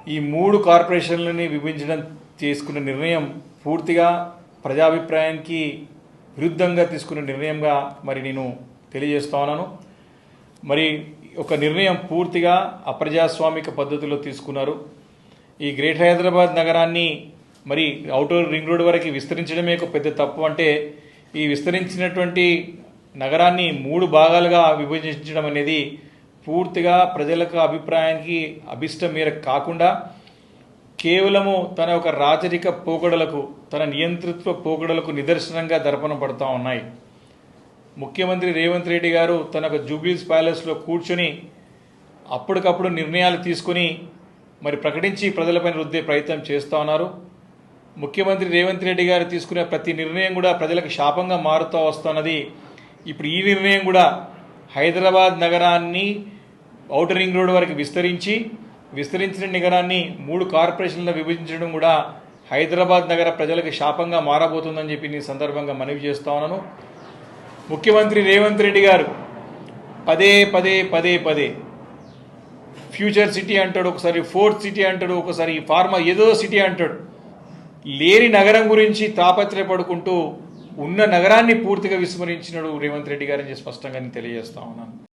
ఈ మూడు కార్పొరేషన్లని విభజించడం తీసుకున్న నిర్ణయం పూర్తిగా ప్రజాభిప్రాయానికి విరుద్ధంగా తీసుకున్న నిర్ణయంగా మరి నేను తెలియజేస్తా ఉన్నాను. మరి ఒక నిర్ణయం పూర్తిగా అప్రజాస్వామిక పద్ధతిలో తీసుకున్నారు. ఈ గ్రేటర్ హైదరాబాద్ నగరాన్ని మరి ఔటర్ రింగ్ రోడ్ వరకు విస్తరించడమే ఒక పెద్ద తప్పు. అంటే ఈ విస్తరించినటువంటి నగరాన్ని మూడు భాగాలుగా విభజించడం అనేది పూర్తిగా ప్రజలకు అభిప్రాయానికి అభిష్టం మేరకు కాకుండా కేవలము తన ఒక రాజరిక పోకడలకు, తన నియంతృత్వ పోకడలకు నిదర్శనంగా దర్పణ పడుతూ ఉన్నాయి. ముఖ్యమంత్రి రేవంత్ రెడ్డి గారు తన ఒక జూబ్లీస్ ప్యాలెస్లో కూర్చొని అప్పటికప్పుడు నిర్ణయాలు తీసుకుని మరి ప్రకటించి ప్రజలపైన రుద్దే ప్రయత్నం చేస్తూ ఉన్నారు. ముఖ్యమంత్రి రేవంత్ రెడ్డి గారు తీసుకునే ప్రతి నిర్ణయం కూడా ప్రజలకు శాపంగా మారుతూ వస్తున్నది. ఇప్పుడు ఈ నిర్ణయం కూడా హైదరాబాద్ నగరాన్ని ఔటర్ రింగ్ రోడ్ వరకు విస్తరించిన నగరాన్ని మూడు కార్పొరేషన్లను విభజించడం కూడా హైదరాబాద్ నగర ప్రజలకు శాపంగా మారబోతుందని చెప్పి ఈ సందర్భంగా మనవి చేస్తా ఉన్నాను. ముఖ్యమంత్రి రేవంత్ రెడ్డి గారు పదే పదే పదే పదే ఫ్యూచర్ సిటీ అంటాడు, ఒకసారి ఫోర్త్ సిటీ అంటాడు, ఒకసారి ఫార్మా ఏదో సిటీ అంటాడు. లేని నగరం గురించి తాపత్రయపడుకుంటూ ఉన్న నగరాన్ని పూర్తిగా విస్మరించినాడు రేవంత్ రెడ్డి గారని స్పష్టంగా నేను తెలియజేస్తా ఉన్నాను.